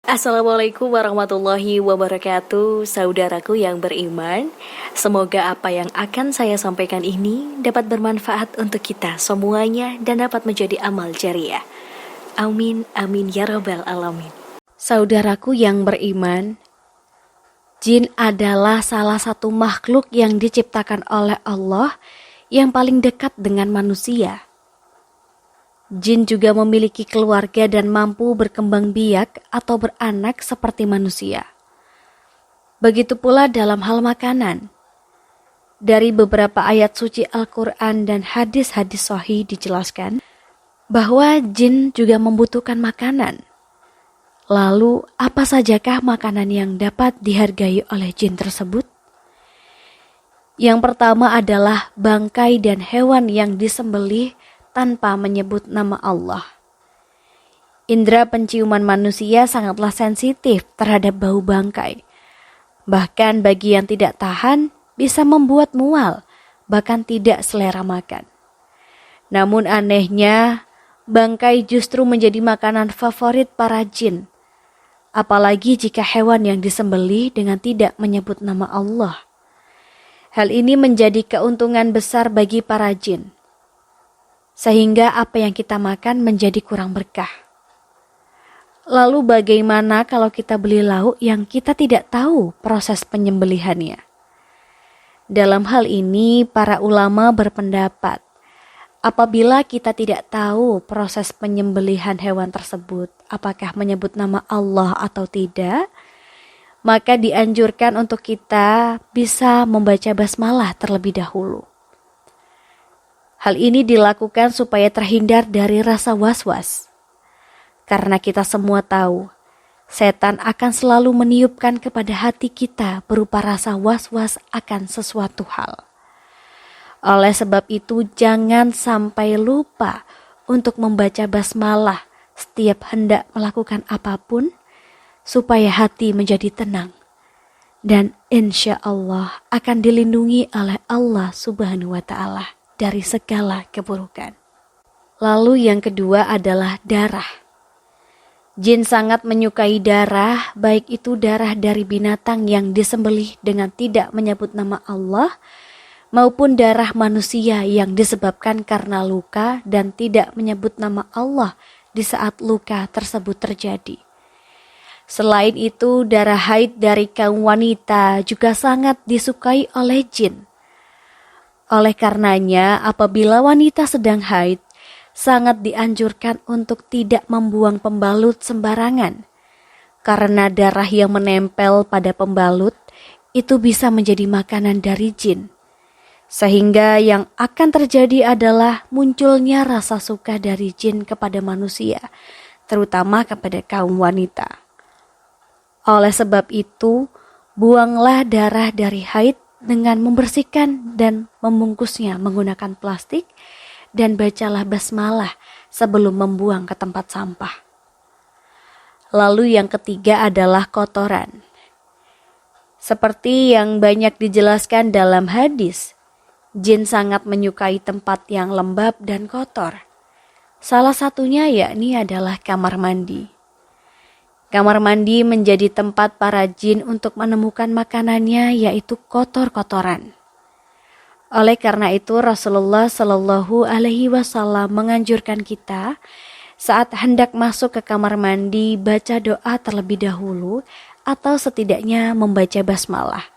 Assalamualaikum warahmatullahi wabarakatuh, saudaraku yang beriman. Semoga apa yang akan saya sampaikan ini dapat bermanfaat untuk kita semuanya dan dapat menjadi amal jariah. Amin, amin ya rabbal alamin. Saudaraku yang beriman, jin adalah salah satu makhluk yang diciptakan oleh Allah yang paling dekat dengan manusia. Jin juga memiliki keluarga dan mampu berkembang biak atau beranak seperti manusia. Begitu pula dalam hal makanan. Dari beberapa ayat suci Al-Quran dan hadis-hadis sahih dijelaskan bahwa jin juga membutuhkan makanan. Lalu, apa sajakah makanan yang dapat dihargai oleh jin tersebut? Yang pertama adalah bangkai dan hewan yang disembelih tanpa menyebut nama Allah. Indera penciuman manusia sangatlah sensitif terhadap bau bangkai. Bahkan bagi yang tidak tahan, bisa membuat mual, bahkan tidak selera makan. Namun anehnya, bangkai justru menjadi makanan favorit para jin. Apalagi jika hewan yang disembelih dengan tidak menyebut nama Allah. Hal ini menjadi keuntungan besar bagi para jin. Sehingga apa yang kita makan menjadi kurang berkah. Lalu bagaimana kalau kita beli lauk yang kita tidak tahu proses penyembelihannya? Dalam hal ini para ulama berpendapat, apabila kita tidak tahu proses penyembelihan hewan tersebut, apakah menyebut nama Allah atau tidak, maka dianjurkan untuk kita bisa membaca basmalah terlebih dahulu. Hal ini dilakukan supaya terhindar dari rasa was-was. Karena kita semua tahu, setan akan selalu meniupkan kepada hati kita berupa rasa was-was akan sesuatu hal. Oleh sebab itu, jangan sampai lupa untuk membaca basmalah setiap hendak melakukan apapun, supaya hati menjadi tenang. Dan insya Allah akan dilindungi oleh Allah Subhanahu wa Ta'ala dari segala keburukan. Lalu yang kedua adalah darah. Jin sangat menyukai darah, baik itu darah dari binatang yang disembelih dengan tidak menyebut nama Allah, maupun darah manusia yang disebabkan karena luka dan tidak menyebut nama Allah di saat luka tersebut terjadi. Selain itu, darah haid dari kaum wanita juga sangat disukai oleh jin. Oleh karenanya, apabila wanita sedang haid, sangat dianjurkan untuk tidak membuang pembalut sembarangan. Karena darah yang menempel pada pembalut itu bisa menjadi makanan dari jin. Sehingga yang akan terjadi adalah munculnya rasa suka dari jin kepada manusia, terutama kepada kaum wanita. Oleh sebab itu, buanglah darah dari haid dengan membersihkan dan membungkusnya menggunakan plastik dan bacalah basmalah sebelum membuang ke tempat sampah. Lalu yang ketiga adalah kotoran. Seperti yang banyak dijelaskan dalam hadis, jin sangat menyukai tempat yang lembab dan kotor. Salah satunya yakni adalah kamar mandi. Kamar mandi menjadi tempat para jin untuk menemukan makanannya, yaitu kotor-kotoran. Oleh karena itu Rasulullah Shallallahu Alaihi Wasallam menganjurkan kita saat hendak masuk ke kamar mandi baca doa terlebih dahulu atau setidaknya membaca basmalah.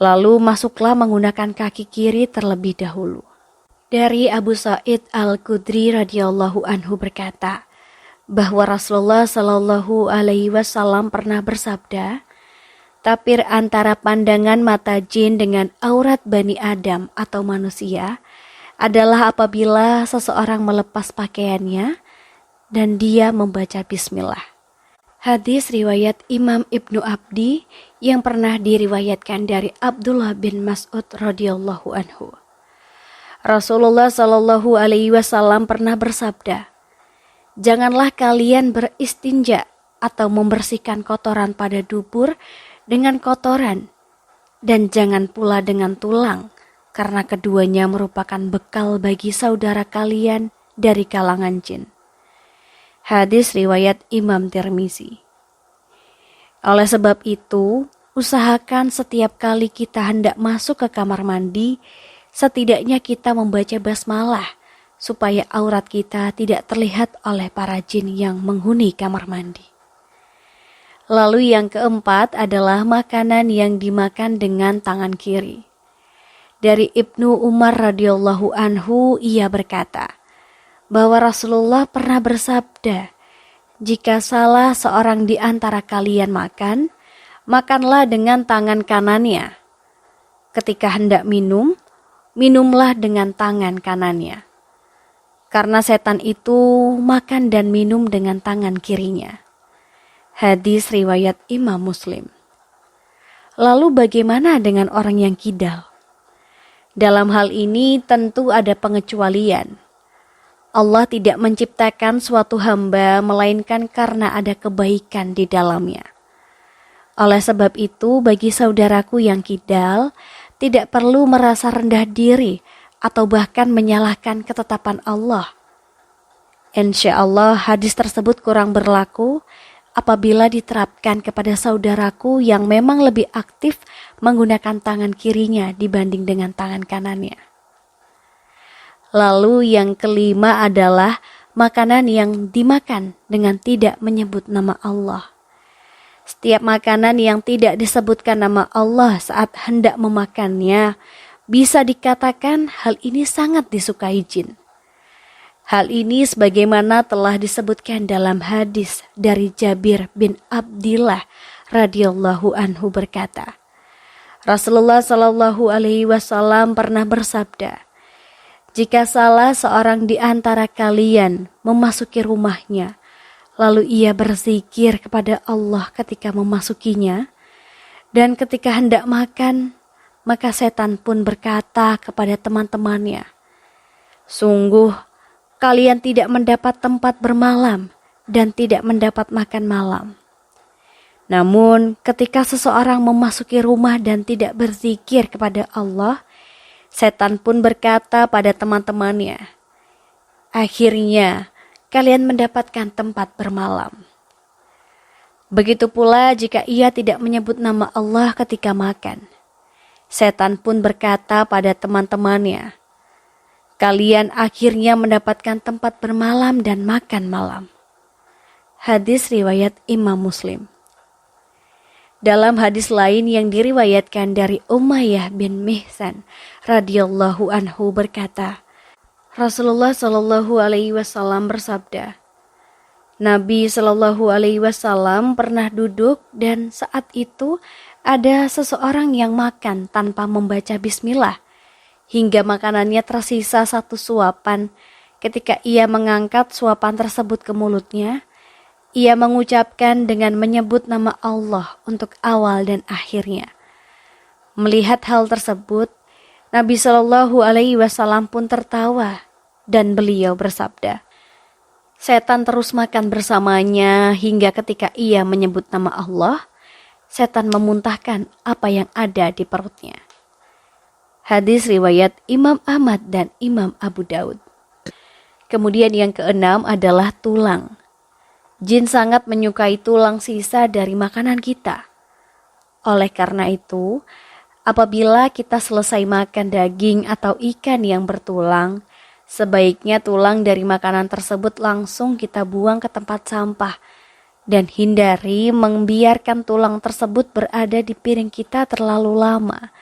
Lalu masuklah menggunakan kaki kiri terlebih dahulu. Dari Abu Sa'id Al-Khudri radhiyallahu anhu berkata, bahwa Rasulullah Shallallahu Alaihi Wasallam pernah bersabda, tapir antara pandangan mata jin dengan aurat Bani Adam atau manusia adalah apabila seseorang melepas pakaiannya dan dia membaca bismillah. Hadis riwayat Imam Ibnu Abdi yang pernah diriwayatkan dari Abdullah bin Mas'ud radhiyallahu anhu. Rasulullah Shallallahu Alaihi Wasallam pernah bersabda, janganlah kalian beristinja atau membersihkan kotoran pada dubur dengan kotoran, dan jangan pula dengan tulang, karena keduanya merupakan bekal bagi saudara kalian dari kalangan jin. Hadis riwayat Imam Tirmizi. Oleh sebab itu, usahakan setiap kali kita hendak masuk ke kamar mandi, setidaknya kita membaca basmalah, supaya aurat kita tidak terlihat oleh para jin yang menghuni kamar mandi. Lalu yang keempat adalah makanan yang dimakan dengan tangan kiri. Dari Ibnu Umar radhiyallahu anhu, ia berkata bahwa Rasulullah pernah bersabda, jika salah seorang di antara kalian makan, makanlah dengan tangan kanannya. Ketika hendak minum, minumlah dengan tangan kanannya. Karena setan itu makan dan minum dengan tangan kirinya. Hadis riwayat Imam Muslim. Lalu bagaimana dengan orang yang kidal? Dalam hal ini tentu ada pengecualian. Allah tidak menciptakan suatu hamba melainkan karena ada kebaikan di dalamnya. Oleh sebab itu, bagi saudaraku yang kidal, tidak perlu merasa rendah diri atau bahkan menyalahkan ketetapan Allah. Insya Allah hadis tersebut kurang berlaku apabila diterapkan kepada saudaraku yang memang lebih aktif menggunakan tangan kirinya dibanding dengan tangan kanannya. Lalu yang kelima adalah makanan yang dimakan dengan tidak menyebut nama Allah. Setiap makanan yang tidak disebutkan nama Allah saat hendak memakannya, bisa dikatakan hal ini sangat disukai jin. Hal ini sebagaimana telah disebutkan dalam hadis dari Jabir bin Abdillah radhiyallahu anhu berkata, Rasulullah shallallahu alaihi wasallam pernah bersabda, jika salah seorang di antara kalian memasuki rumahnya, lalu ia berzikir kepada Allah ketika memasukinya, dan ketika hendak makan, maka setan pun berkata kepada teman-temannya, sungguh, kalian tidak mendapat tempat bermalam dan tidak mendapat makan malam. Namun, ketika seseorang memasuki rumah dan tidak berzikir kepada Allah, setan pun berkata pada teman-temannya, akhirnya kalian mendapatkan tempat bermalam. Begitu pula jika ia tidak menyebut nama Allah ketika makan. Setan pun berkata pada teman-temannya, kalian akhirnya mendapatkan tempat bermalam dan makan malam. Hadis riwayat Imam Muslim. Dalam hadis lain yang diriwayatkan dari Umayyah bin Mihsan radhiyallahu anhu berkata, Rasulullah shallallahu alaihi wasallam bersabda, Nabi shallallahu alaihi wasallam pernah duduk dan saat itu ada seseorang yang makan tanpa membaca bismillah hingga makanannya tersisa satu suapan. Ketika ia mengangkat suapan tersebut ke mulutnya, ia mengucapkan dengan menyebut nama Allah untuk awal dan akhirnya. Melihat hal tersebut, Nabi Shallallahu Alaihi Wasallam pun tertawa dan beliau bersabda, setan terus makan bersamanya hingga ketika ia menyebut nama Allah, setan memuntahkan apa yang ada di perutnya. Hadis riwayat Imam Ahmad dan Imam Abu Daud. Kemudian yang keenam adalah tulang. Jin sangat menyukai tulang sisa dari makanan kita. Oleh karena itu, apabila kita selesai makan daging atau ikan yang bertulang, sebaiknya tulang dari makanan tersebut langsung kita buang ke tempat sampah dan hindari membiarkan tulang tersebut berada di piring kita terlalu lama,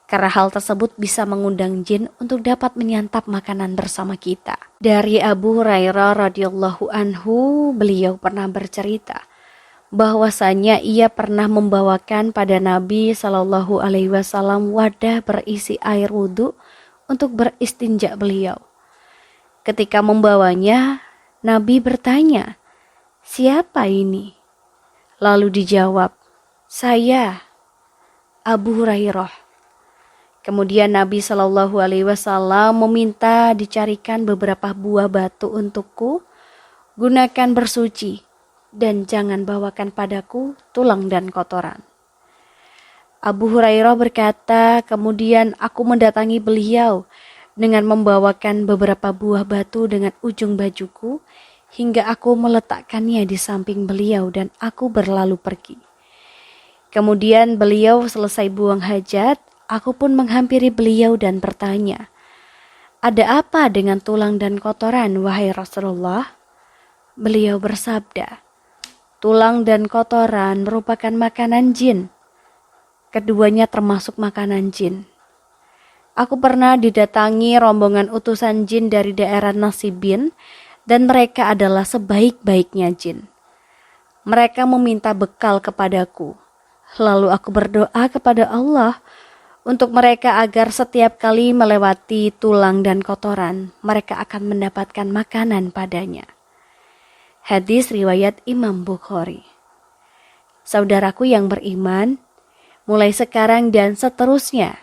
karena hal tersebut bisa mengundang jin untuk dapat menyantap makanan bersama kita. Dari Abu Hurairah radhiyallahu anhu, beliau pernah bercerita bahwasanya ia pernah membawakan pada Nabi Shallallahu Alaihi Wasallam wadah berisi air wudhu untuk beristinja beliau. Ketika membawanya, Nabi bertanya, siapa ini? Lalu dijawab, saya, Abu Hurairah. Kemudian Nabi Shallallahu Alaihi Wasallam meminta dicarikan beberapa buah batu untukku, gunakan bersuci, dan jangan bawakan padaku tulang dan kotoran. Abu Hurairah berkata, kemudian aku mendatangi beliau dengan membawakan beberapa buah batu dengan ujung bajuku, hingga aku meletakkannya di samping beliau dan aku berlalu pergi. Kemudian beliau selesai buang hajat, aku pun menghampiri beliau dan bertanya, "Ada apa dengan tulang dan kotoran, wahai Rasulullah?" Beliau bersabda, "Tulang dan kotoran merupakan makanan jin. Keduanya termasuk makanan jin. Aku pernah didatangi rombongan utusan jin dari daerah Nasibin, dan mereka adalah sebaik-baiknya jin. Mereka meminta bekal kepadaku. Lalu aku berdoa kepada Allah untuk mereka agar setiap kali melewati tulang dan kotoran, mereka akan mendapatkan makanan padanya." Hadis riwayat Imam Bukhari. Saudaraku yang beriman, mulai sekarang dan seterusnya,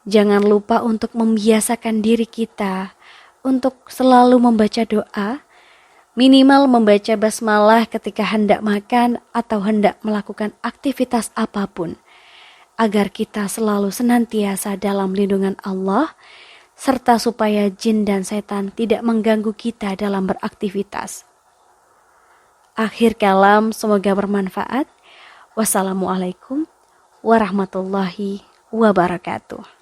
jangan lupa untuk membiasakan diri kita untuk selalu membaca doa, minimal membaca basmalah ketika hendak makan atau hendak melakukan aktivitas apapun, agar kita selalu senantiasa dalam lindungan Allah, serta supaya jin dan setan tidak mengganggu kita dalam beraktivitas. Akhir kalam, semoga bermanfaat. Wassalamualaikum warahmatullahi wabarakatuh.